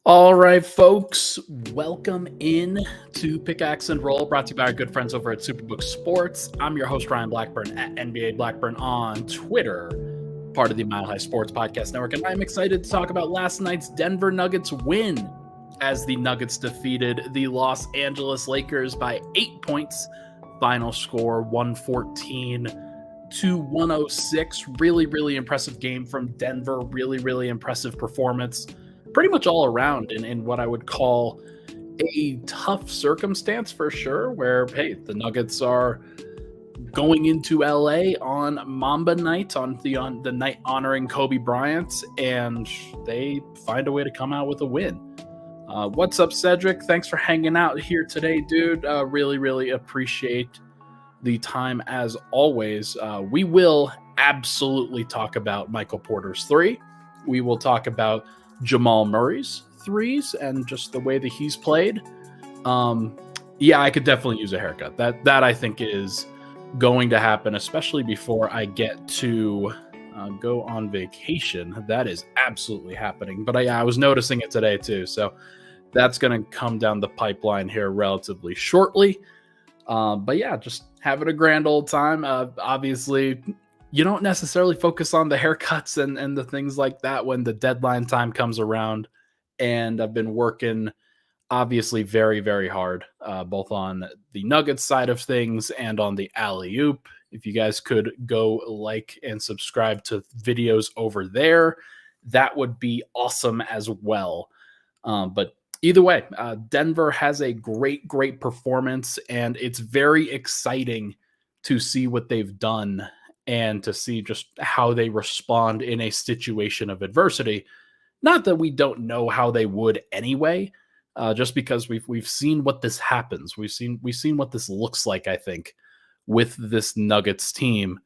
All right, folks, welcome in to Pickaxe and Roll, brought to you by our good friends over at Superbook Sports. I'm your host, Ryan Blackburn, at NBA Blackburn on Twitter, part of the Mile High Sports Podcast Network, and I'm excited to talk about last night's Denver Nuggets win as the Nuggets defeated the Los Angeles Lakers by 8 points. Final score 114 to 106. Really, really impressive game from Denver. Really, really impressive performance pretty much all around in what I would call a tough circumstance for sure, where, hey, the Nuggets are going into LA on Mamba Night, on the night honoring Kobe Bryant, and they find a way to come out with a win. What's up, Cedric? Thanks for hanging out here today, dude. Really, really appreciate the time as always. We will absolutely talk about Michael Porter's three. We will talk about Jamal Murray's threes and just the way that he's played. Yeah, I could definitely use a haircut. That I think is going to happen, especially before I get to go on vacation. That is absolutely happening. But I was noticing it today too, so that's going to come down the pipeline here relatively shortly. But yeah, just having a grand old time. Obviously, you don't necessarily focus on the haircuts and the things like that when the deadline time comes around. And I've been working obviously very, very hard, both on the Nuggets side of things and on the alley-oop. If you guys could go like and subscribe to videos over there, that would be awesome as well. But either way, Denver has a great, great performance, and it's very exciting to see what they've done and to see just how they respond in a situation of adversity. Not that we don't know how they would anyway, just because we've seen what this happens. We've seen what this looks like, I think, with this Nuggets team.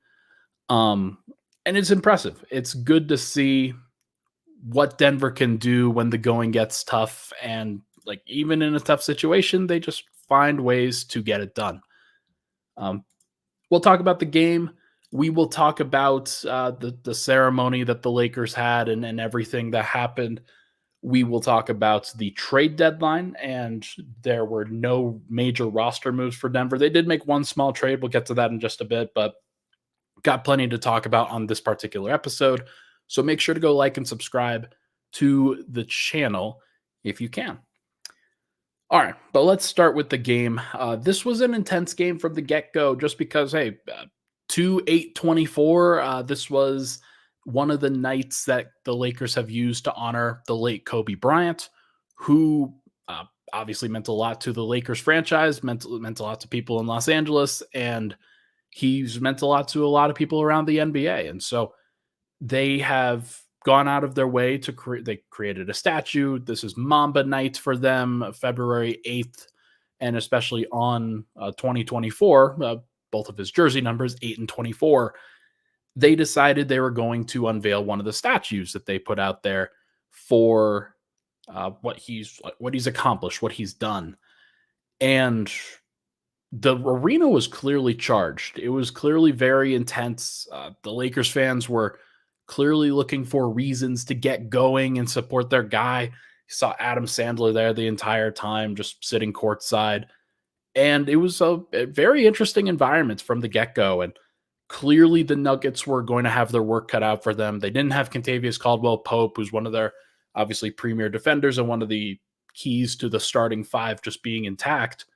And it's impressive. It's good to see what Denver can do when the going gets tough, and like even in a tough situation, they just find ways to get it done. We'll talk about the game. We will talk about the ceremony that the Lakers had and everything that happened. We will talk about the trade deadline, and there were no major roster moves for Denver. They did make one small trade. We'll get to that in just a bit, but got plenty to talk about on this particular episode. So make sure to go like and subscribe to the channel if you can. All right, but let's start with the game. This was an intense game from the get-go just because, hey, 2/8/24, this was one of the nights that the Lakers have used to honor the late Kobe Bryant, who obviously meant a lot to the Lakers franchise, meant a lot to people in Los Angeles, and he's meant a lot to a lot of people around the NBA. And so they have gone out of their way to they created a statue. This is Mamba Night for them, February 8th, and especially on 2024, both of his jersey numbers, 8 and 24, they decided they were going to unveil one of the statues that they put out there for what he's accomplished, what he's done. And the arena was clearly charged. It was clearly very intense. The Lakers fans were clearly looking for reasons to get going and support their guy. You saw Adam Sandler there the entire time, just sitting courtside. And it was a very interesting environment from the get-go. And clearly the Nuggets were going to have their work cut out for them. They didn't have Kentavious Caldwell-Pope, who's one of their obviously premier defenders and one of the keys to the starting five just being intact.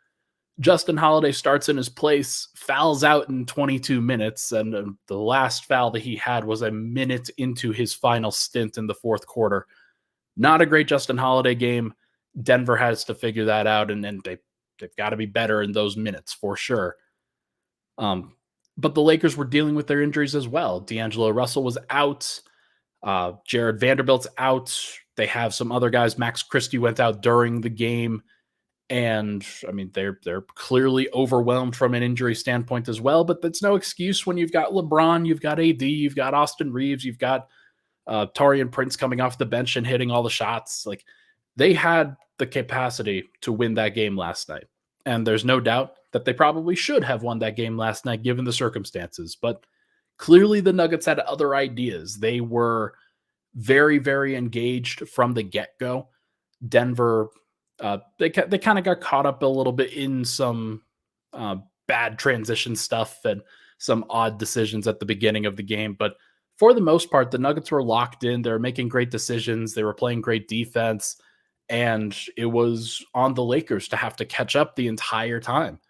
Justin Holiday starts in his place, fouls out in 22 minutes, and the last foul that he had was a minute into his final stint in the fourth quarter. Not a great Justin Holiday game. Denver has to figure that out, and they've got to be better in those minutes for sure. But the Lakers were dealing with their injuries as well. D'Angelo Russell was out. Jared Vanderbilt's out. They have some other guys. Max Christie went out during the game. And I mean, they're clearly overwhelmed from an injury standpoint as well, but that's no excuse when you've got LeBron, you've got AD, you've got Austin Reeves, you've got Taurean Prince coming off the bench and hitting all the shots. Like, they had the capacity to win that game last night. And there's no doubt that they probably should have won that game last night, given the circumstances. But clearly the Nuggets had other ideas. They were very, very engaged from the get-go. Denver, they kind of got caught up a little bit in some uh, bad transition stuff and some odd decisions at the beginning of the game. But for the most part, the Nuggets were locked in. They were making great decisions. They were playing great defense. And it was on the Lakers to have to catch up the entire time.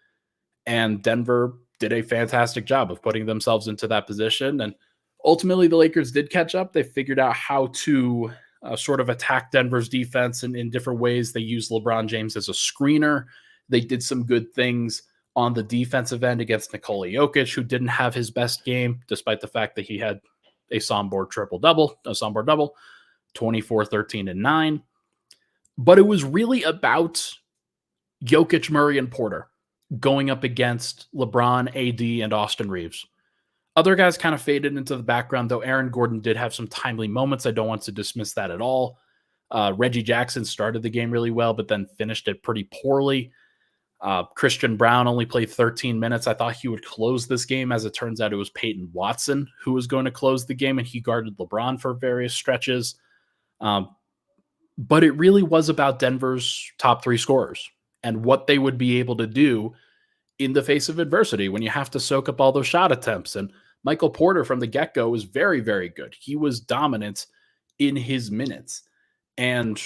And Denver did a fantastic job of putting themselves into that position. And ultimately, the Lakers did catch up. They figured out how to sort of attack Denver's defense in different ways. They used LeBron James as a screener. They did some good things on the defensive end against Nikola Jokic, who didn't have his best game, despite the fact that he had a Sombor double, 24, 13, and 9. But it was really about Jokic, Murray, and Porter going up against LeBron, AD, and Austin Reeves. Other guys kind of faded into the background, though Aaron Gordon did have some timely moments. I don't want to dismiss that at all. Reggie Jackson started the game really well, but then finished it pretty poorly. Christian Brown only played 13 minutes. I thought he would close this game. As it turns out, it was Peyton Watson who was going to close the game, and he guarded LeBron for various stretches. But it really was about Denver's top three scorers and what they would be able to do in the face of adversity when you have to soak up all those shot attempts. And Michael Porter from the get-go was very, very good. He was dominant in his minutes. And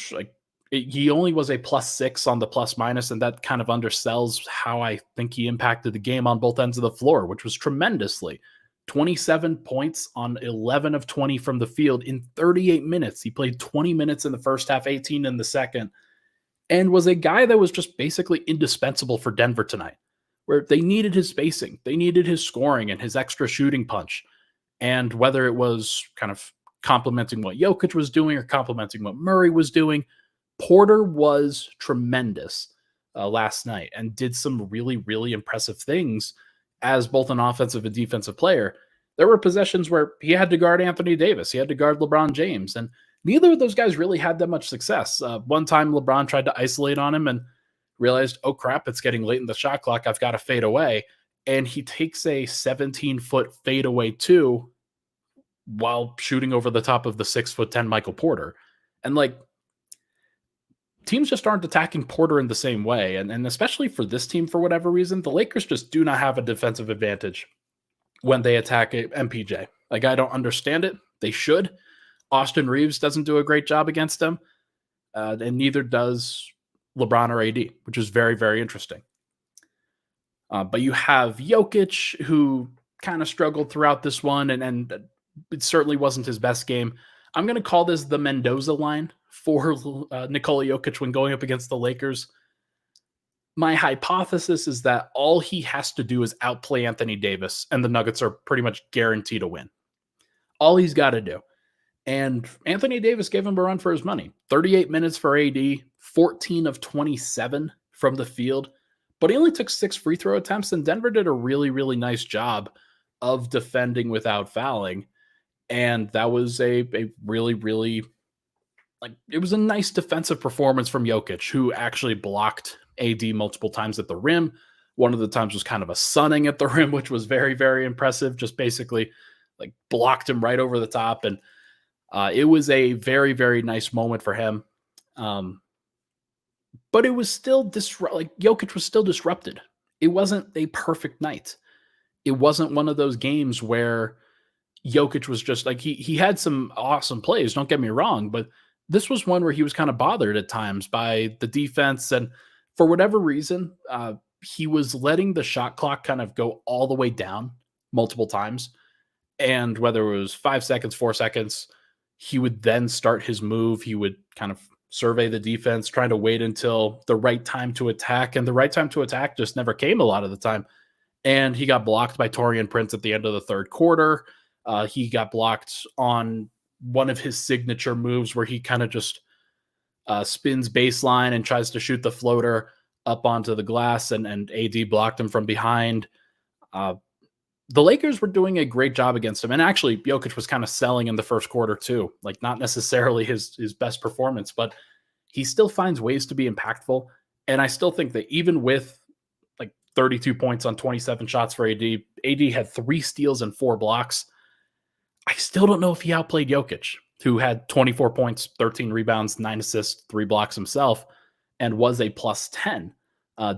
he only was a +6 on the plus minus, and that kind of undersells how I think he impacted the game on both ends of the floor, which was tremendously. 27 points on 11 of 20 from the field in 38 minutes. He played 20 minutes in the first half, 18 in the second, and was a guy that was just basically indispensable for Denver tonight, where they needed his spacing, they needed his scoring and his extra shooting punch. And whether it was kind of complimenting what Jokic was doing or complimenting what Murray was doing, Porter was tremendous last night and did some really, really impressive things as both an offensive and defensive player. There were possessions where he had to guard Anthony Davis. He had to guard LeBron James. And neither of those guys really had that much success. One time LeBron tried to isolate on him and realized, oh crap, it's getting late in the shot clock. I've got to fade away. And he takes a 17-foot fadeaway two while shooting over the top of the 6'10" Michael Porter. And teams just aren't attacking Porter in the same way. And especially for this team, for whatever reason, the Lakers just do not have a defensive advantage when they attack MPJ. I don't understand it. They should. Austin Reeves doesn't do a great job against them. And neither does LeBron or AD, which is very, very interesting. But you have Jokic, who kind of struggled throughout this one, and it certainly wasn't his best game. I'm going to call this the Mendoza line for Nikola Jokic when going up against the Lakers. My hypothesis is that all he has to do is outplay Anthony Davis, and the Nuggets are pretty much guaranteed to win. All he's got to do. And Anthony Davis gave him a run for his money. 38 minutes for AD, 14 of 27 from the field, but he only took 6 free throw attempts, and Denver did a really, really nice job of defending without fouling. And that was a really, really, it was a nice defensive performance from Jokic, who actually blocked AD multiple times at the rim. One of the times was kind of a sunning at the rim, which was very, very impressive. Just basically blocked him right over the top. And it was a very, very nice moment for him. But it was still Jokic was still disrupted. It wasn't a perfect night. It wasn't one of those games where Jokic was just he had some awesome plays, don't get me wrong, but this was one where he was kind of bothered at times by the defense. And for whatever reason, he was letting the shot clock kind of go all the way down multiple times. And whether it was 5 seconds, 4 seconds, he would then start his move. He would kind of survey the defense, trying to wait until the right time to attack. And the right time to attack just never came a lot of the time. And he got blocked by Taurean Prince at the end of the third quarter. He got blocked on one of his signature moves where he kind of just spins baseline and tries to shoot the floater up onto the glass, and AD blocked him from behind. The Lakers were doing a great job against him. And actually, Jokic was kind of selling in the first quarter too. Not necessarily his best performance, but he still finds ways to be impactful. And I still think that even with 32 points on 27 shots for AD had 3 steals and 4 blocks. I still don't know if he outplayed Jokic. who had 24 points, 13 rebounds, 9 assists, 3 blocks himself, and was a plus 10.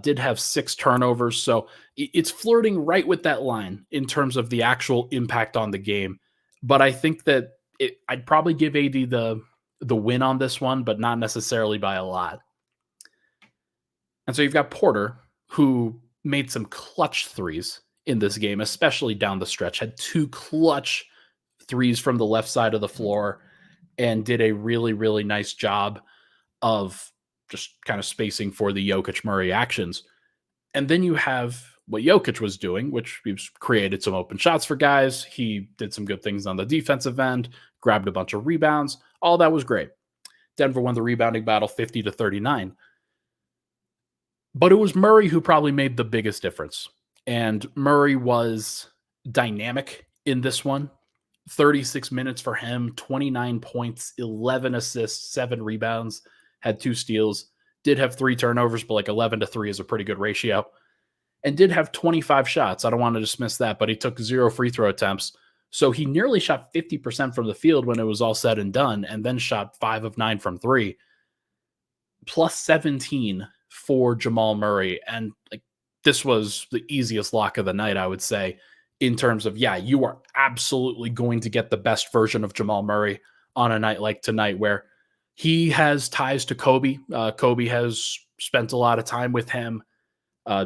Did have 6 turnovers. So it's flirting right with that line in terms of the actual impact on the game. But I think that I'd probably give AD the win on this one, but not necessarily by a lot. And so you've got Porter, who made some clutch threes in this game, especially down the stretch, had 2 clutch threes from the left side of the floor and did a really, really nice job of just kind of spacing for the Jokic Murray actions. And then you have what Jokic was doing, which he created some open shots for guys. He did some good things on the defensive end, grabbed a bunch of rebounds. All that was great. Denver won the rebounding battle 50-39. But it was Murray who probably made the biggest difference. And Murray was dynamic in this one. 36 minutes for him, 29 points, 11 assists, 7 rebounds, had 2 steals, did have 3 turnovers, but like 11-3 is a pretty good ratio, and did have 25 shots. I don't want to dismiss that, but he took 0 free throw attempts. So he nearly shot 50% from the field when it was all said and done, and then shot 5 of 9 from 3, plus 17 for Jamal Murray. And like, this was the easiest lock of the night, I would say, in terms of, yeah, you are absolutely going to get the best version of Jamal Murray on a night like tonight, where he has ties to Kobe. Kobe has spent a lot of time with him,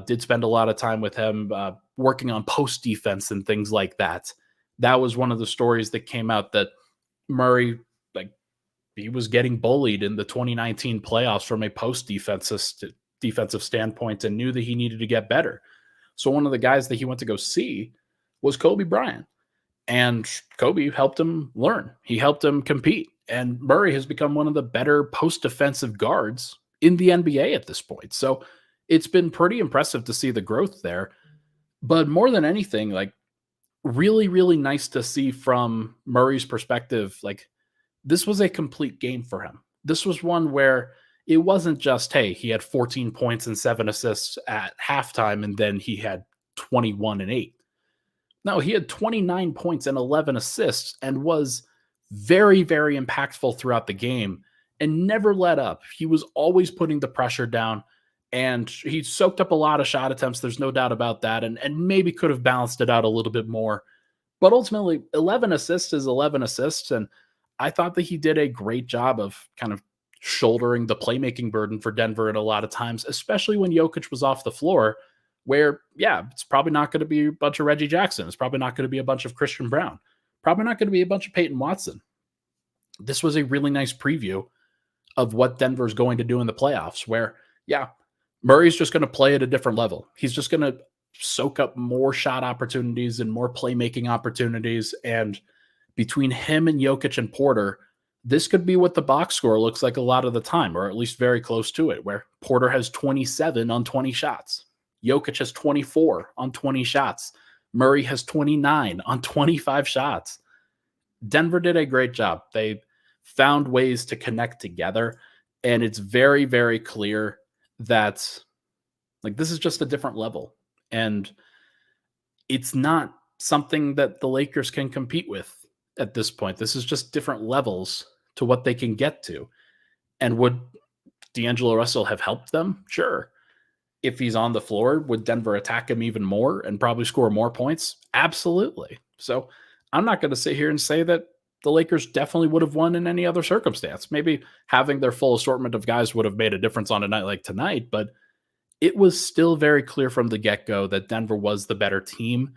did spend a lot of time with him working on post defense and things like that. That was one of the stories that came out, that Murray, like, he was getting bullied in the 2019 playoffs from a post defensive standpoint, and knew that he needed to get better. So one of the guys that he went to go see was Kobe Bryant. And Kobe helped him learn. He helped him compete. And Murray has become one of the better post-defensive guards in the NBA at this point. So it's been pretty impressive to see the growth there. But more than anything, like, really, really nice to see from Murray's perspective, like, this was a complete game for him. This was one where it wasn't just, hey, he had 14 points and 7 assists at halftime, and then he had 21 and 8. No, he had 29 points and 11 assists and was very, very impactful throughout the game and never let up. He was always putting the pressure down, and he soaked up a lot of shot attempts. There's no doubt about that, and maybe could have balanced it out a little bit more. But ultimately, 11 assists is 11 assists, and I thought that he did a great job of kind of shouldering the playmaking burden for Denver at a lot of times, especially when Jokic was off the floor, where, yeah, it's probably not going to be a bunch of Reggie Jackson. It's probably not going to be a bunch of Christian Brown. Probably not going to be a bunch of Peyton Watson. This was a really nice preview of what Denver's going to do in the playoffs, where, yeah, Murray's just going to play at a different level. He's just going to soak up more shot opportunities and more playmaking opportunities. And between him and Jokic and Porter, this could be what the box score looks like a lot of the time, or at least very close to it, where Porter has 27 on 20 shots. Jokic has 24 on 20 shots. Murray has 29 on 25 shots. Denver did a great job. They found ways to connect together, and it's very, very clear that, like, this is just a different level, and it's not something that the Lakers can compete with at this point. This is just different levels to what they can get to. And would D'Angelo Russell have helped them? Sure. If he's on the floor, would Denver attack him even more and probably score more points? Absolutely. So I'm not going to sit here and say that the Lakers definitely would have won in any other circumstance. Maybe having their full assortment of guys would have made a difference on a night like tonight, but it was still very clear from the get-go that Denver was the better team,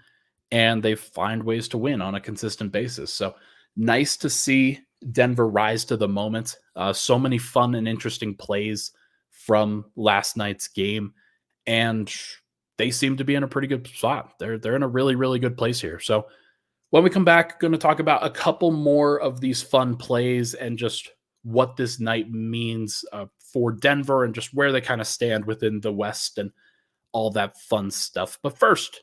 and they find ways to win on a consistent basis. So nice to see Denver rise to the moment. So many fun and interesting plays from last night's game, and they seem to be in a pretty good spot. They're in a really, really good place here. So when we come back, going to talk about a couple more of these fun plays and just what this night means for Denver and just where they kind of stand within the West and all that fun stuff. But first,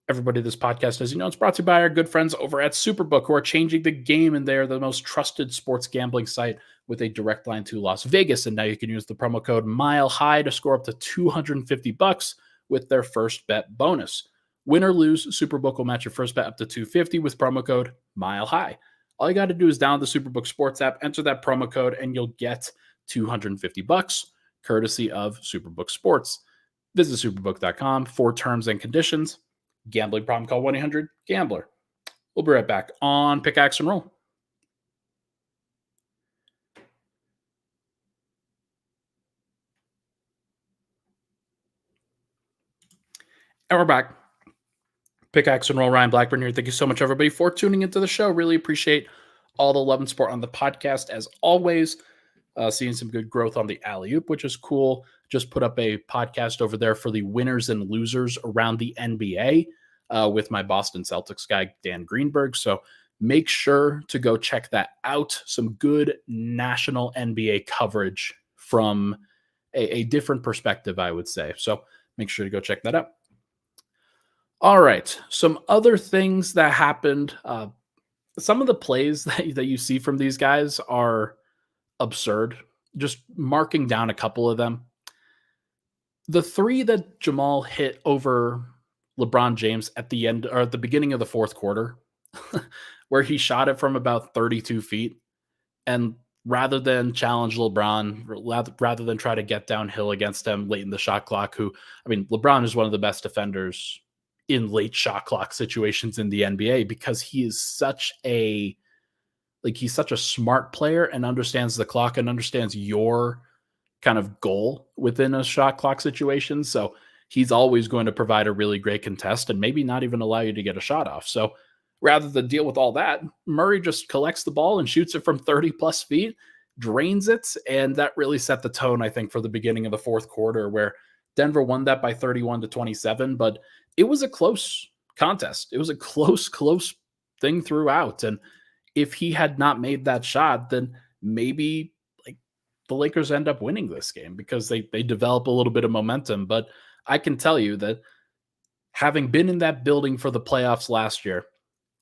everybody, this podcast, as you know, it's brought to you by our good friends over at Superbook, who are changing the game, and they're the most trusted sports gambling site with a direct line to Las Vegas. And now you can use the promo code MILEHIGH to score up to $250 with their first bet bonus. Win or lose, Superbook will match your first bet up to $250 with promo code MILEHIGH. All you got to do is download the Superbook Sports app, enter that promo code, and you'll get $250 courtesy of Superbook Sports. Visit superbook.com for terms and conditions. Gambling problem, call 1-800-GAMBLER. We'll be right back on Pickaxe and Roll. And we're back. Pickaxe and Roll, Ryan Blackburn here. Thank you so much, everybody, for tuning into the show. Really appreciate all the love and support on the podcast, as always. Seeing some good growth on the alley-oop, which is cool. Just put up a podcast over there for the winners and losers around the NBA with my Boston Celtics guy, Dan Greenberg. So make sure to go check that out. Some good national NBA coverage from a different perspective, I would say. So make sure to go check that out. All right. Some other things that happened. Some of the plays that you see from these guys are absurd. Just marking down a couple of them. The three that Jamal hit over LeBron James at the end or at the beginning of the fourth quarter, where he shot it from about 32 feet. And rather than challenge LeBron, rather than try to get downhill against him late in the shot clock, LeBron is one of the best defenders in late shot clock situations in the NBA because he's such a smart player and understands the clock and understands your kind of goal within a shot clock situation. So he's always going to provide a really great contest and maybe not even allow you to get a shot off. So rather than deal with all that, Murray just collects the ball and shoots it from 30 plus feet, drains it. And that really set the tone, I think, for the beginning of the fourth quarter, where Denver won that by 31-27, but it was a close contest. It was a close thing throughout. And if he had not made that shot, then maybe the Lakers end up winning this game because they develop a little bit of momentum. But I can tell you that having been in that building for the playoffs last year,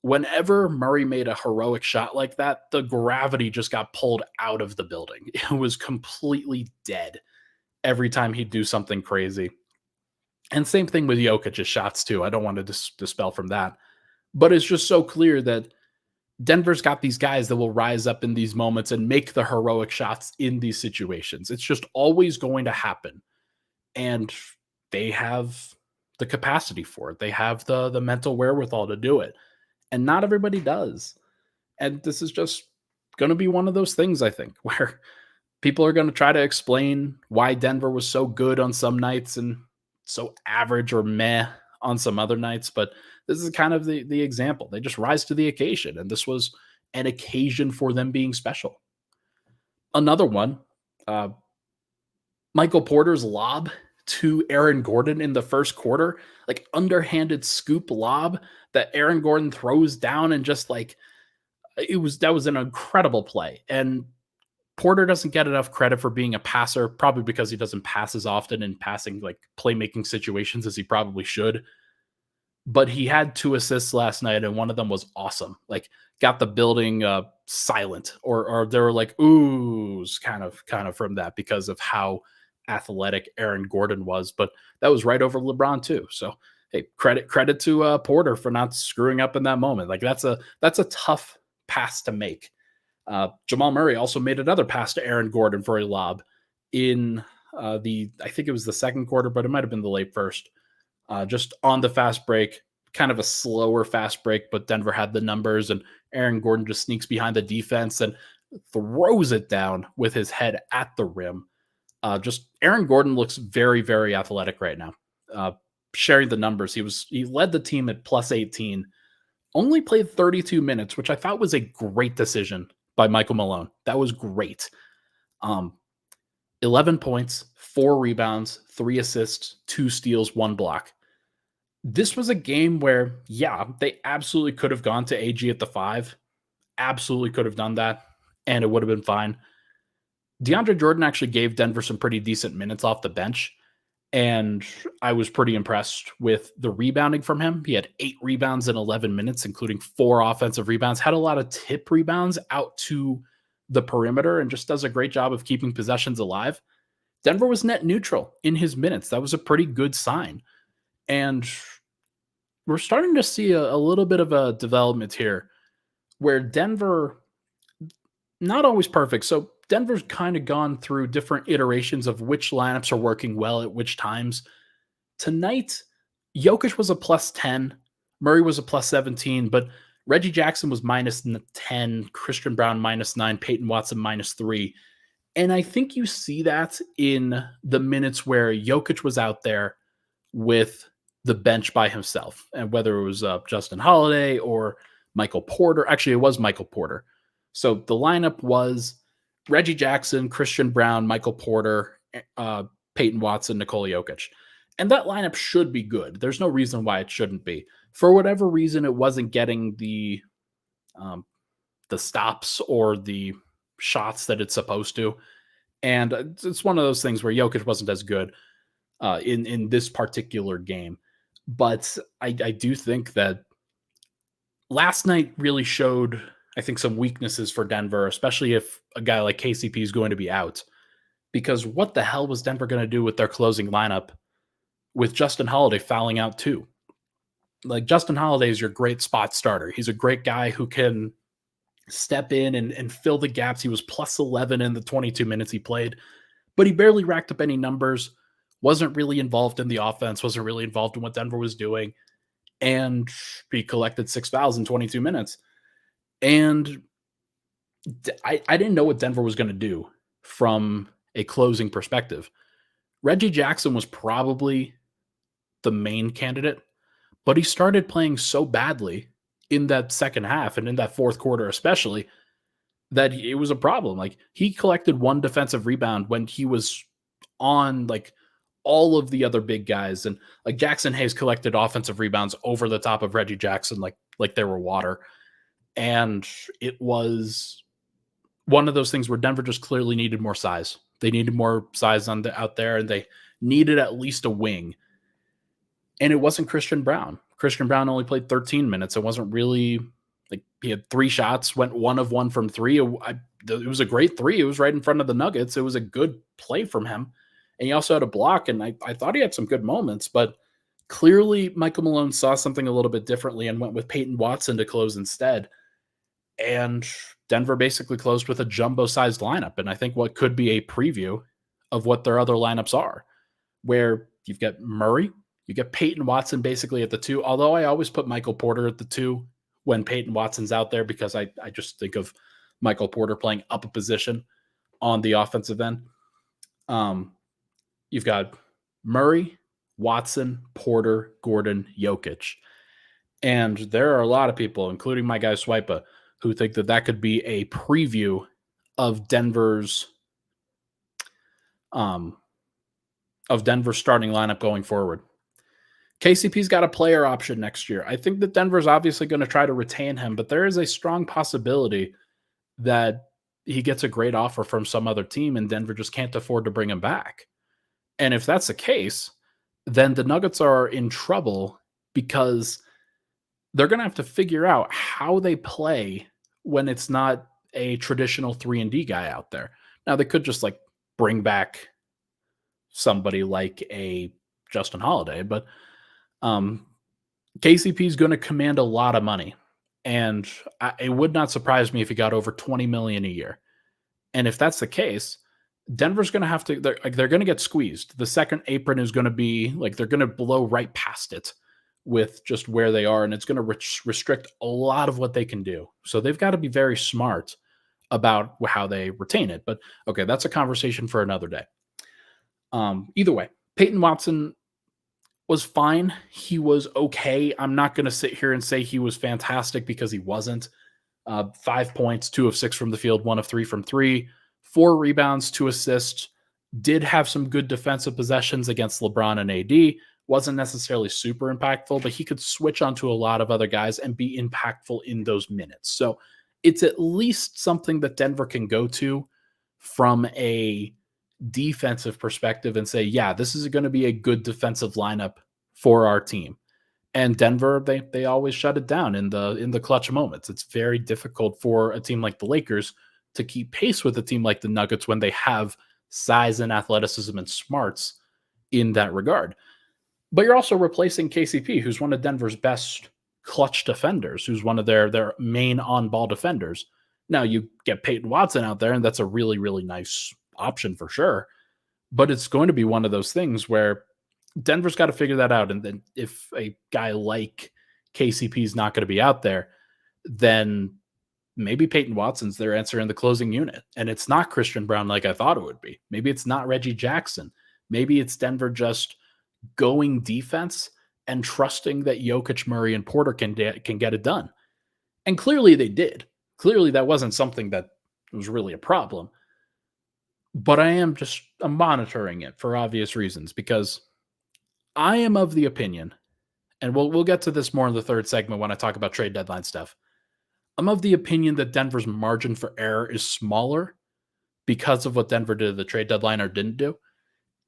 whenever Murray made a heroic shot like that, the gravity just got pulled out of the building. It was completely dead every time he'd do something crazy. And same thing with Jokic's shots too. I don't want to dispel from that. But it's just so clear that Denver's got these guys that will rise up in these moments and make the heroic shots in these situations. It's just always going to happen. And they have the capacity for it. They have the mental wherewithal to do it. And not everybody does. And this is just going to be one of those things, I think, where people are going to try to explain why Denver was so good on some nights and so average or meh on some other nights. But this is kind of the example. They just rise to the occasion. And this was an occasion for them being special. Another one, Michael Porter's lob to Aaron Gordon in the first quarter, like underhanded scoop lob that Aaron Gordon throws down and just that was an incredible play. And Porter doesn't get enough credit for being a passer, probably because he doesn't pass as often in passing playmaking situations as he probably should. But he had 2 assists last night, and one of them was awesome. Got the building silent, or there were oohs kind of from that because of how athletic Aaron Gordon was. But that was right over LeBron too. So hey, credit to Porter for not screwing up in that moment. That's a tough pass to make. Jamal Murray also made another pass to Aaron Gordon for a lob in I think it was the second quarter, but it might have been the late first. Just on the fast break, kind of a slower fast break, but Denver had the numbers, and Aaron Gordon just sneaks behind the defense and throws it down with his head at the rim. Just Aaron Gordon looks very, very athletic right now. Sharing the numbers, he led the team at plus 18, only played 32 minutes, which I thought was a great decision by Michael Malone. That was great. 11 points, 4 rebounds, 3 assists, 2 steals, 1 block. This was a game where, yeah, they absolutely could have gone to AG at the 5. Absolutely could have done that, and it would have been fine. DeAndre Jordan actually gave Denver some pretty decent minutes off the bench, and I was pretty impressed with the rebounding from him. He had 8 rebounds in 11 minutes, including 4 offensive rebounds, had a lot of tip rebounds out to the perimeter, and just does a great job of keeping possessions alive. Denver was net neutral in his minutes. That was a pretty good sign. And we're starting to see a little bit of a development here where Denver, not always perfect. So Denver's kind of gone through different iterations of which lineups are working well at which times. Tonight, Jokic was a plus 10, Murray was a plus 17, but Reggie Jackson was minus 10, Christian Brown minus 9, Peyton Watson minus 3. And I think you see that in the minutes where Jokic was out there with the bench by himself, and whether it was Justin Holiday or Michael Porter. Actually, it was Michael Porter. So the lineup was Reggie Jackson, Christian Brown, Michael Porter, Peyton Watson, Nikola Jokic. And that lineup should be good. There's no reason why it shouldn't be. For whatever reason, it wasn't getting the stops or the shots that it's supposed to. And it's one of those things where Jokic wasn't as good in this particular game. But I do think that last night really showed, I think, some weaknesses for Denver, especially if a guy like KCP is going to be out. Because what the hell was Denver going to do with their closing lineup with Justin Holiday fouling out too? Like, Justin Holiday is your great spot starter. He's a great guy who can step in and fill the gaps. He was plus 11 in the 22 minutes he played, but he barely racked up any numbers, wasn't really involved in the offense, wasn't really involved in what Denver was doing, and he collected 6 fouls in 22 minutes. And I didn't know what Denver was going to do from a closing perspective. Reggie Jackson was probably the main candidate, but he started playing so badly in that second half and in that fourth quarter especially that it was a problem. Like, he collected 1 defensive rebound when he was on like all of the other big guys, and like Jackson Hayes collected offensive rebounds over the top of Reggie Jackson like they were water. And it was one of those things where Denver just clearly needed more size. They needed more size out there, and they needed at least a wing. And it wasn't Christian Brown. Christian Brown only played 13 minutes. It wasn't really like he had 3 shots, went 1 of 1 from 3. It was a great 3. It was right in front of the Nuggets. It was a good play from him. And he also had a block, and I thought he had some good moments, but clearly Michael Malone saw something a little bit differently and went with Peyton Watson to close instead. And Denver basically closed with a jumbo-sized lineup, and I think what could be a preview of what their other lineups are, where you've got Murray, you get Peyton Watson basically at the 2, although I always put Michael Porter at the 2 when Peyton Watson's out there, because I just think of Michael Porter playing up a position on the offensive end. You've got Murray, Watson, Porter, Gordon, Jokic. And there are a lot of people, including my guy Swipa, who think that could be a preview of Denver's starting lineup going forward. KCP's got a player option next year. I think that Denver's obviously going to try to retain him, but there is a strong possibility that he gets a great offer from some other team and Denver just can't afford to bring him back. And if that's the case, then the Nuggets are in trouble, because they're going to have to figure out how they play when it's not a traditional 3-and-D guy out there. Now, they could just like bring back somebody like a Justin Holiday, but KCP is going to command a lot of money, and it would not surprise me if he got over $20 million a year. And if that's the case, Denver's going to have to, they're going to get squeezed. The second apron is going to be like, they're going to blow right past it with just where they are, and it's going to restrict a lot of what they can do. So they've got to be very smart about how they retain it. But okay, that's a conversation for another day. Either way, Peyton Watson was fine. He was okay. I'm not going to sit here and say he was fantastic, because he wasn't. 5 points, 2 of 6 from the field, 1 of 3 from 3, 4 rebounds, 2 assists. Did have some good defensive possessions against LeBron and AD. Wasn't necessarily super impactful, but he could switch onto a lot of other guys and be impactful in those minutes. So it's at least something that Denver can go to from a defensive perspective and say, yeah, this is going to be a good defensive lineup for our team. And Denver, they always shut it down in the clutch moments. It's very difficult for a team like the Lakers to keep pace with a team like the Nuggets when they have size and athleticism and smarts in that regard. But you're also replacing KCP, who's one of Denver's best clutch defenders, who's one of their main on-ball defenders. Now you get Peyton Watson out there, and that's a really, really nice option for sure. But it's going to be one of those things where Denver's got to figure that out. And then if a guy like KCP is not going to be out there, then maybe Peyton Watson's their answer in the closing unit. And it's not Christian Brown like I thought it would be. Maybe it's not Reggie Jackson. Maybe it's Denver just going defense and trusting that Jokic, Murray, and Porter can get it done. And clearly they did. Clearly that wasn't something that was really a problem. But I'm monitoring it for obvious reasons, because I am of the opinion, and we'll get to this more in the third segment when I talk about trade deadline stuff. I'm of the opinion that Denver's margin for error is smaller because of what Denver did at the trade deadline or didn't do.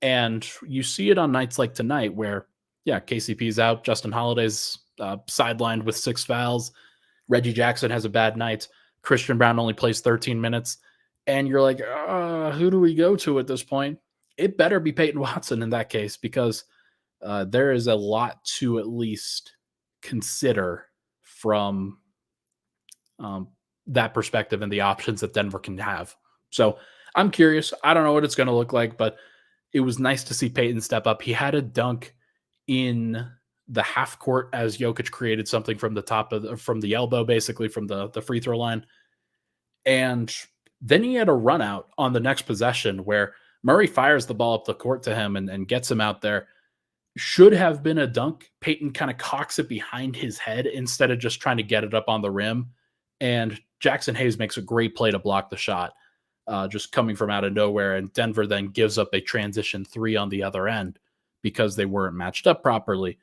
And you see it on nights like tonight where, yeah, KCP's out, Justin Holiday's sidelined with 6 fouls, Reggie Jackson has a bad night, Christian Brown only plays 13 minutes, and you're like, who do we go to at this point? It better be Peyton Watson in that case, because there is a lot to at least consider from that perspective and the options that Denver can have. So I'm curious. I don't know what it's going to look like, but it was nice to see Peyton step up. He had a dunk in the half court as Jokic created something from the elbow, basically from the free throw line. And then he had a run out on the next possession where Murray fires the ball up the court to him and gets him out there. Should have been a dunk. Peyton kind of cocks it behind his head instead of just trying to get it up on the rim. And Jackson Hayes makes a great play to block the shot, just coming from out of nowhere. And Denver then gives up a transition 3 on the other end because they weren't matched up properly.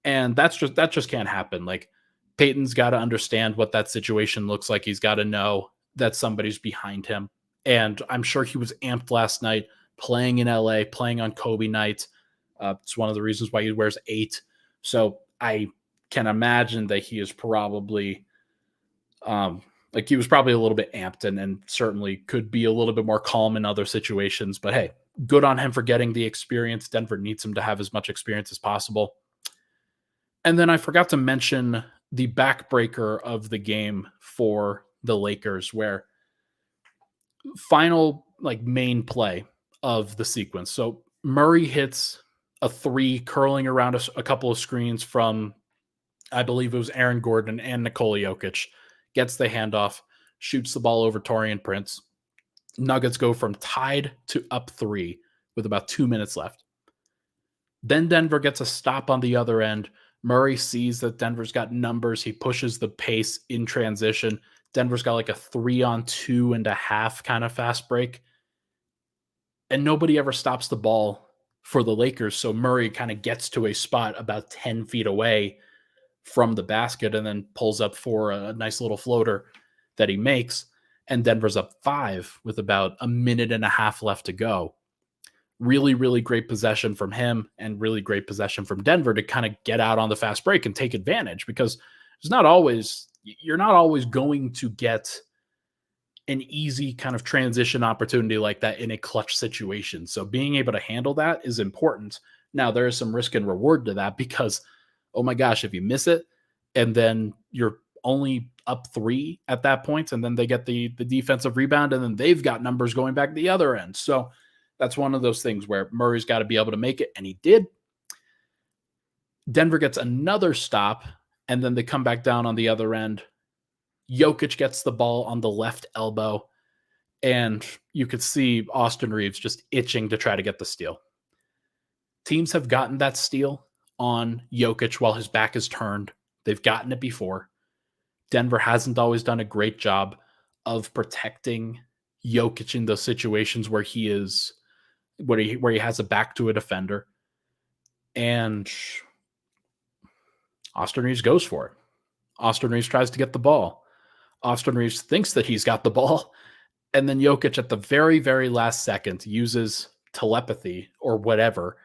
And that just can't happen. Like, Peyton's got to understand what that situation looks like. He's got to know that somebody's behind him. And I'm sure he was amped last night playing in LA, playing on Kobe night. It's one of the reasons why he wears 8. So I can imagine that he is probably he was probably a little bit amped and certainly could be a little bit more calm in other situations. But hey, good on him for getting the experience. Denver needs him to have as much experience as possible. And then I forgot to mention the backbreaker of the game for the Lakers, where final main play of the sequence. So Murray hits a 3 curling around a couple of screens from, I believe it was Aaron Gordon and Nikola Jokic, gets the handoff, shoots the ball over Taurean Prince. Nuggets go from tied to up 3 with about 2 minutes left. Then Denver gets a stop on the other end. Murray sees that Denver's got numbers. He pushes the pace in transition. Denver's got a 3-on-2.5 kind of fast break. And nobody ever stops the ball for the Lakers. So Murray kind of gets to a spot about 10 feet away from the basket and then pulls up for a nice little floater that he makes. And Denver's up 5 with about a minute and a half left to go. Really, really great possession from him and really great possession from Denver to kind of get out on the fast break and take advantage, because you're not always going to get an easy kind of transition opportunity like that in a clutch situation. So being able to handle that is important. Now, there is some risk and reward to that, because, oh my gosh, if you miss it and then you're only up 3 at that point, and then they get the defensive rebound, and then they've got numbers going back the other end. So that's one of those things where Murray's got to be able to make it, and he did. Denver gets another stop, and then they come back down on the other end. Jokic gets the ball on the left elbow, and you could see Austin Reeves just itching to try to get the steal. Teams have gotten that steal on Jokic while his back is turned. They've gotten it before. Denver hasn't always done a great job of protecting Jokic in those situations where he has a back to a defender. And Austin Reeves goes for it. Austin Reeves tries to get the ball. Austin Reeves thinks that he's got the ball. And then Jokic at the very, very last second uses telepathy or whatever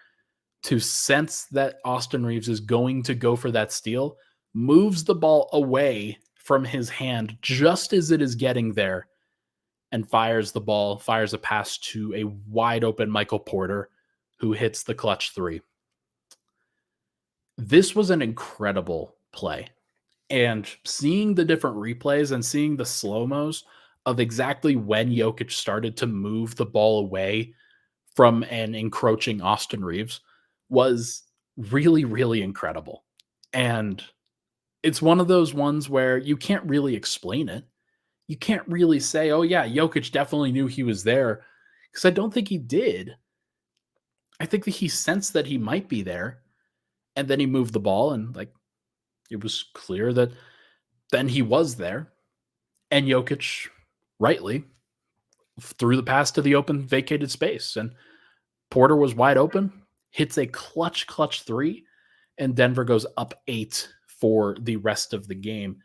to sense that Austin Reeves is going to go for that steal, moves the ball away from his hand just as it is getting there, and fires a pass to a wide open Michael Porter, who hits the clutch 3. This was an incredible play. And seeing the different replays and seeing the slow-mos of exactly when Jokic started to move the ball away from an encroaching Austin Reeves was really, really incredible. And it's one of those ones where you can't really explain it. You can't really say, "Oh yeah, Jokic definitely knew he was there," because I don't think he did. I think that he sensed that he might be there, and then he moved the ball, and like it was clear that then he was there, and Jokic rightly threw the pass to the open vacated space, and Porter was wide open, hits a clutch three, and Denver goes up 8 for the rest of the game.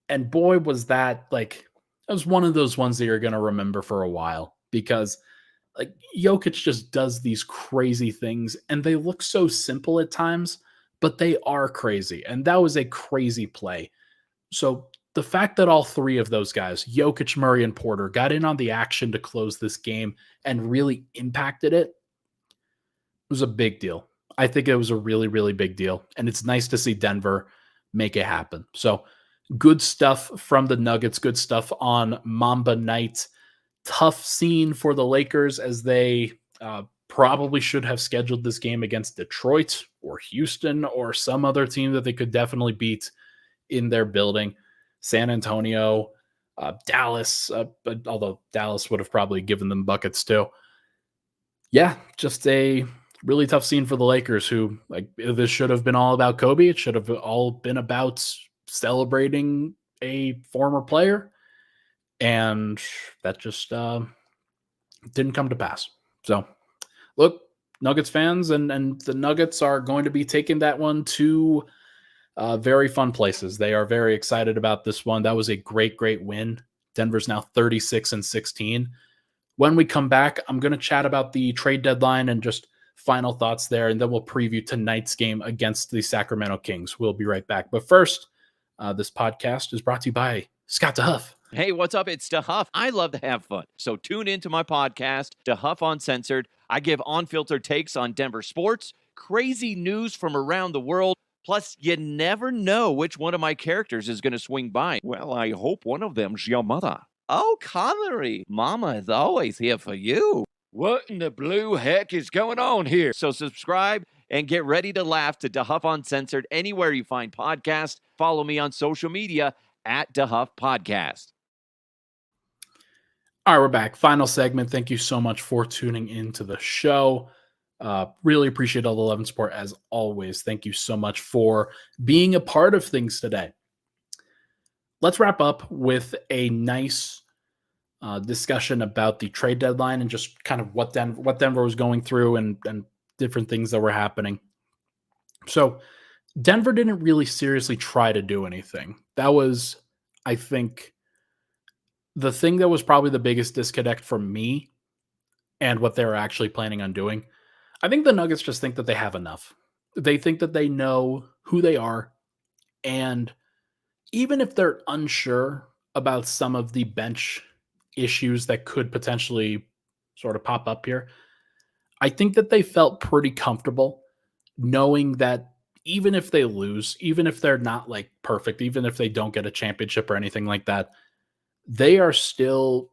And boy, was that like, that was one of those ones that you're going to remember for a while because like Jokic just does these crazy things and they look so simple at times, but they are crazy. And that was a crazy play. So the fact that all three of those guys, Jokic, Murray, and Porter, got in on the action to close this game and really impacted it was a big deal. I think it was a really, really big deal. And it's nice to see Denver make it happen. So good stuff from the Nuggets, good stuff on Mamba Night. Tough scene for the Lakers as they probably should have scheduled this game against Detroit or Houston or some other team that they could definitely beat in their building. San Antonio, Dallas, but although Dallas would have probably given them buckets too. Yeah, just a really tough scene for the Lakers who, like, this should have been all about Kobe. It should have all been about celebrating a former player. And that just didn't come to pass. So, look, Nuggets fans and the Nuggets are going to be taking that one to very fun places. They are very excited about this one. That was a great, great win. Denver's now 36-16. When we come back, I'm going to chat about the trade deadline and just final thoughts there, and then we'll preview tonight's game against the Sacramento Kings. We'll be right back. But first, this podcast is brought to you by Scott DeHuff. Hey, what's up? It's DeHuff. I love to have fun. So tune into my podcast, DeHuff Uncensored. I give unfiltered takes on Denver sports, crazy news from around the world. Plus, you never know which one of my characters is going to swing by. Well, I hope one of them's your mother. Oh, Connery, Mama is always here for you. What in the blue heck is going on here? So subscribe and get ready to laugh to DeHuff Uncensored anywhere you find podcasts. Follow me on social media at DeHuff Podcast. All right, we're back. Final segment. Thank you so much for tuning into the show. Really appreciate all the love and support as always. Thank you so much for being a part of things today. Let's wrap up with a nice discussion about the trade deadline and just kind of what Denver was going through and different things that were happening. So Denver didn't really seriously try to do anything. That was, I think, the thing that was probably the biggest disconnect for me and what they were actually planning on doing. I think the Nuggets just think that they have enough. They think that they know who they are. And even if they're unsure about some of the bench issues that could potentially sort of pop up here, I think that they felt pretty comfortable knowing that even if they lose, even if they're not like perfect, even if they don't get a championship or anything like that, they are still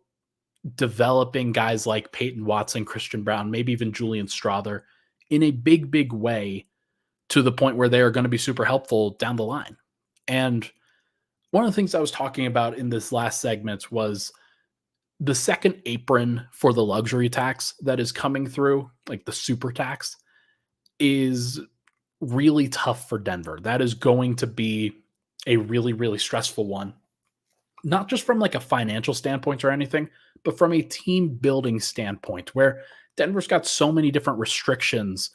developing guys like Peyton Watson, Christian Brown, maybe even Julian Strawther in a big, big way to the point where they are going to be super helpful down the line. And one of the things I was talking about in this last segment was the second apron for the luxury tax that is coming through, like the super tax, is really tough for Denver. That is going to be a really, really stressful one. Not just from like a financial standpoint or anything, but from a team building standpoint where Denver's got so many different restrictions.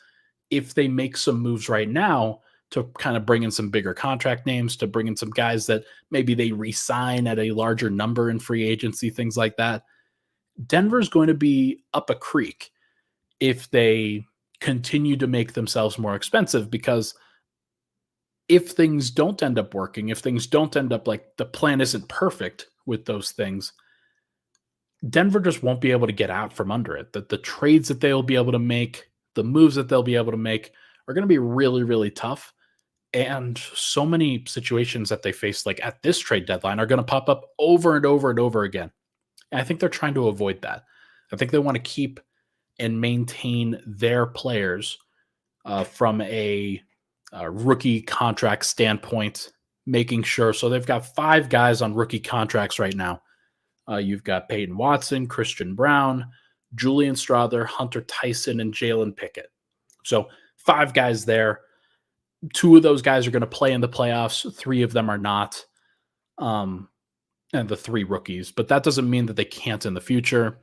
If they make some moves right now to kind of bring in some bigger contract names, to bring in some guys that maybe they re-sign at a larger number in free agency, things like that, Denver's going to be up a creek if they continue to make themselves more expensive, because if things don't end up working, if things don't end up like the plan isn't perfect with those things, Denver just won't be able to get out from under it. That the trades that they'll be able to make, the moves that they'll be able to make are going to be really, really tough. And so many situations that they face, like at this trade deadline, are going to pop up over and over and over again. And I think they're trying to avoid that. I think they want to keep and maintain their players from a rookie contract standpoint, making sure. So they've got 5 guys on rookie contracts right now. You've got Peyton Watson, Christian Brown, Julian Strawther, Hunter Tyson, and Jalen Pickett. So 5 guys there. 2 of those guys are going to play in the playoffs. 3 of them are not. And the 3 rookies. But that doesn't mean that they can't in the future.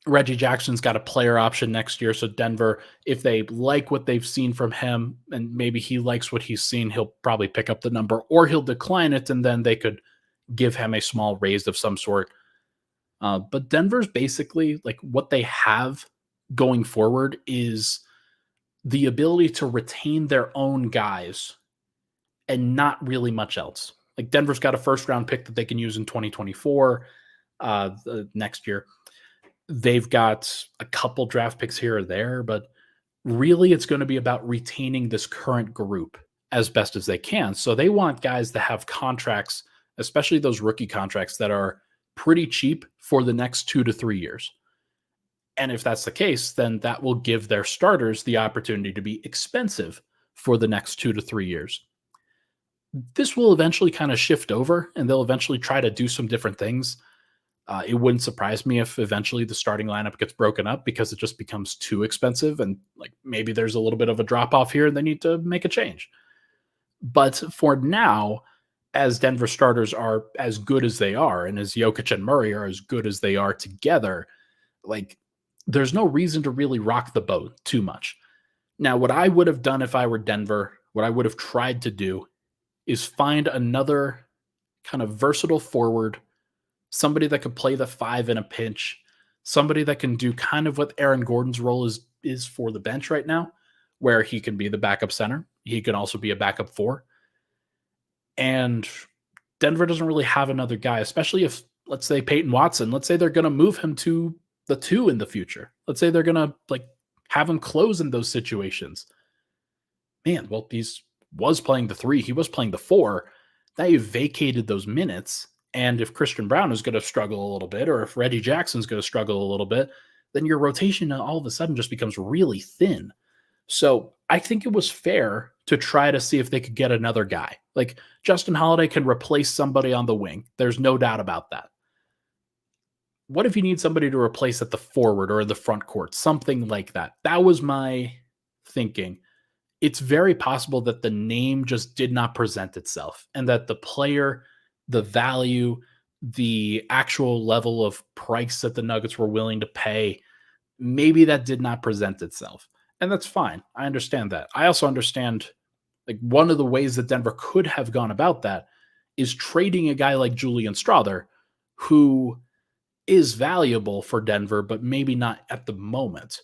Reggie Jackson's got a player option next year. So Denver, if they like what they've seen from him and maybe he likes what he's seen, he'll probably pick up the number or he'll decline it and then they could give him a small raise of some sort. But Denver's basically like what they have going forward is the ability to retain their own guys and not really much else. Like Denver's got a first round pick that they can use in 2024 next year. They've got a couple draft picks here or there, but really it's going to be about retaining this current group as best as they can. So they want guys that have contracts, especially those rookie contracts that are pretty cheap for the next 2 to 3 years. And if that's the case, then that will give their starters the opportunity to be expensive for the next 2 to 3 years. This will eventually kind of shift over and they'll eventually try to do some different things. It wouldn't surprise me if eventually the starting lineup gets broken up because it just becomes too expensive and like maybe there's a little bit of a drop off here and they need to make a change. But for now, as Denver starters are as good as they are and as Jokic and Murray are as good as they are together, like there's no reason to really rock the boat too much. Now, what I would have done if I were Denver, what I would have tried to do is find another kind of versatile forward, somebody that could play the 5 in a pinch, somebody that can do kind of what Aaron Gordon's role is for the bench right now, where he can be the backup center. He can also be a backup 4. And Denver doesn't really have another guy, especially if, let's say, Peyton Watson, let's say they're going to move him to the 2 in the future. Let's say they're going to like have him close in those situations. Man, well, he's was playing the 3. He was playing the 4. Now you've vacated those minutes. And if Christian Brown is going to struggle a little bit, or if Reggie Jackson's going to struggle a little bit, then your rotation all of a sudden just becomes really thin. So I think it was fair to try to see if they could get another guy. Like Justin Holiday can replace somebody on the wing. There's no doubt about that. What if you need somebody to replace at the forward or in the front court? Something like that. That was my thinking. It's very possible that the name just did not present itself and that the player, the value, the actual level of price that the Nuggets were willing to pay, maybe that did not present itself. And that's fine. I understand that. I also understand like one of the ways that Denver could have gone about that is trading a guy like Julian Strawther, who is valuable for Denver, but maybe not at the moment.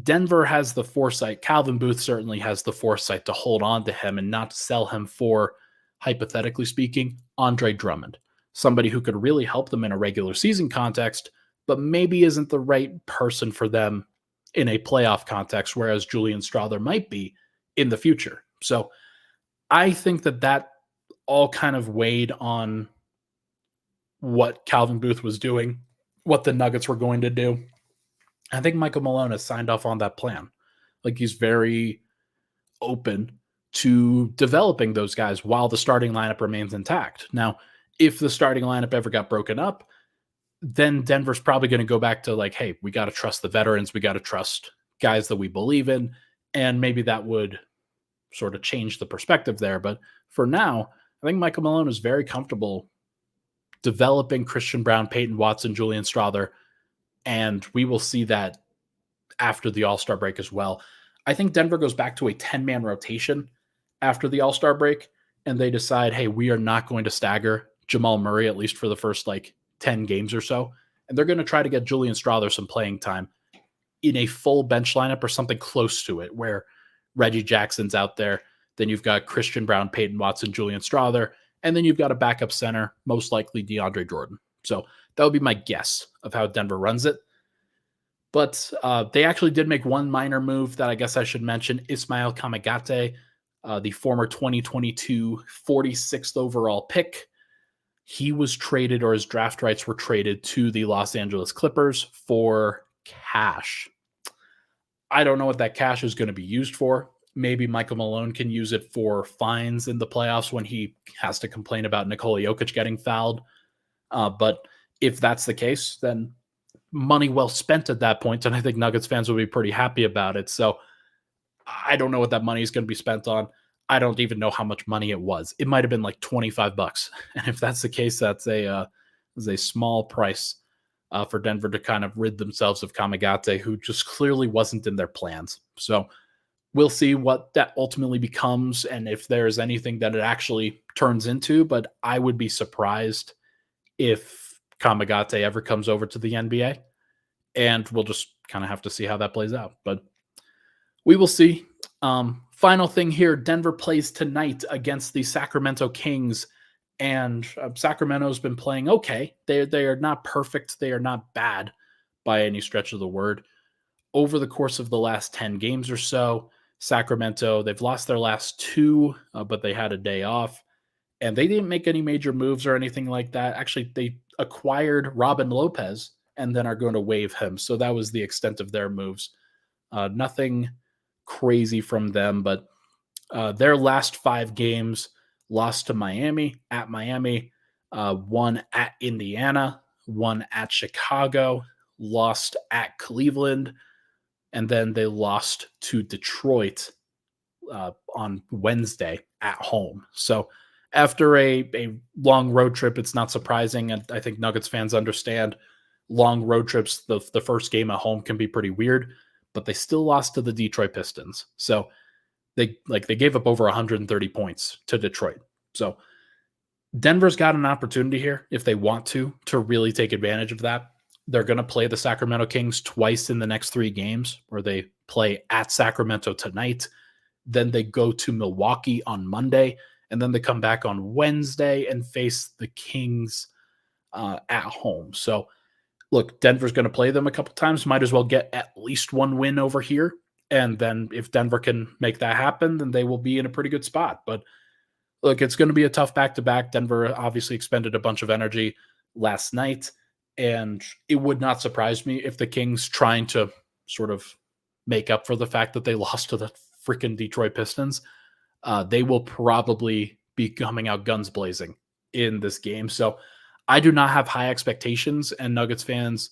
Denver has the foresight. Calvin Booth certainly has the foresight to hold on to him and not sell him for, hypothetically speaking, Andre Drummond, somebody who could really help them in a regular season context, but maybe isn't the right person for them in a playoff context, whereas Julian Strawther might be in the future. So I think that all kind of weighed on what Calvin Booth was doing, what the Nuggets were going to do. I think Michael Malone has signed off on that plan. Like he's very open to developing those guys while the starting lineup remains intact. Now, if the starting lineup ever got broken up, then Denver's probably going to go back to like, hey, we got to trust the veterans. We got to trust guys that we believe in. And maybe that would sort of change the perspective there. But for now, I think Michael Malone is very comfortable developing Christian Brown, Peyton Watson, Julian Strawther, and we will see that after the All-Star break as well. I think Denver goes back to a 10-man rotation after the All-Star break, and they decide, hey, we are not going to stagger Jamal Murray, at least for the first 10 games or so. And they're going to try to get Julian Strawther some playing time in a full bench lineup or something close to it, where Reggie Jackson's out there. Then you've got Christian Brown, Peyton Watson, Julian Strawther, and then you've got a backup center, most likely DeAndre Jordan. So that would be my guess of how Denver runs it. But they actually did make one minor move that I guess I should mention. Ismail Kamagate the former 2022 46th overall pick. He was traded, or his draft rights were traded to the Los Angeles Clippers for cash. I don't know what that cash is going to be used for. Maybe Michael Malone can use it for fines in the playoffs when he has to complain about Nikola Jokic getting fouled. But if that's the case, then money well spent at that point, and I think Nuggets fans will be pretty happy about it. So I don't know what that money is going to be spent on. I don't even know how much money it was. It might have been like $25. And if that's the case, that's a small price for Denver to kind of rid themselves of Kamagate, who just clearly wasn't in their plans. So we'll see what that ultimately becomes and if there's anything that it actually turns into. But I would be surprised if Kamagate ever comes over to the NBA. And we'll just kind of have to see how that plays out. But we will see. Final thing here, Denver plays tonight against the Sacramento Kings, and Sacramento's been playing okay. They are not perfect. They are not bad by any stretch of the word. Over the course of the last 10 games or so, Sacramento, they've lost their last two, but they had a day off, and they didn't make any major moves or anything like that. Actually, they acquired Robin Lopez and then are going to waive him. So that was the extent of their moves. Nothing crazy from them, but their last 5 games, lost to Miami, at Miami, one at Indiana, one at Chicago, lost at Cleveland, and then they lost to Detroit on Wednesday at home. So after a long road trip, it's not surprising, and I think Nuggets fans understand long road trips, the first game at home can be pretty weird, but they still lost to the Detroit Pistons. So they gave up over 130 points to Detroit. So Denver's got an opportunity here if they want to really take advantage of that. They're going to play the Sacramento Kings twice in the next 3 games, where they play at Sacramento tonight. Then they go to Milwaukee on Monday, and then they come back on Wednesday and face the Kings at home. So look, Denver's going to play them a couple times. Might as well get at least one win over here. And then if Denver can make that happen, then they will be in a pretty good spot. But look, it's going to be a tough back-to-back. Denver obviously expended a bunch of energy last night, and it would not surprise me if the Kings, trying to sort of make up for the fact that they lost to the freaking Detroit Pistons, they will probably be coming out guns blazing in this game. So I do not have high expectations, and Nuggets fans,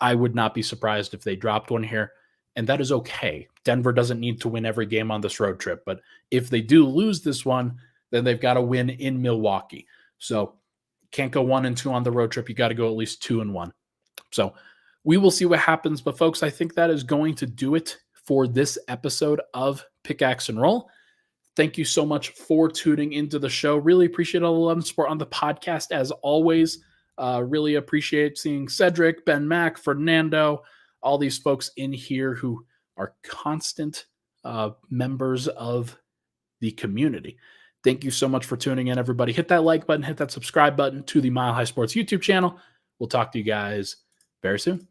I would not be surprised if they dropped one here, and that is okay. Denver doesn't need to win every game on this road trip, but if they do lose this one, then they've got to win in Milwaukee. So can't go 1-2 on the road trip. You got to go at least 2-1. So we will see what happens, but folks, I think that is going to do it for this episode of Pickaxe and Roll. Thank you so much for tuning into the show. Really appreciate all the love and support on the podcast, as always. Really appreciate seeing Cedric, Ben Mack, Fernando, all these folks in here who are constant members of the community. Thank you so much for tuning in, everybody. Hit that like button, hit that subscribe button to the Mile High Sports YouTube channel. We'll talk to you guys very soon.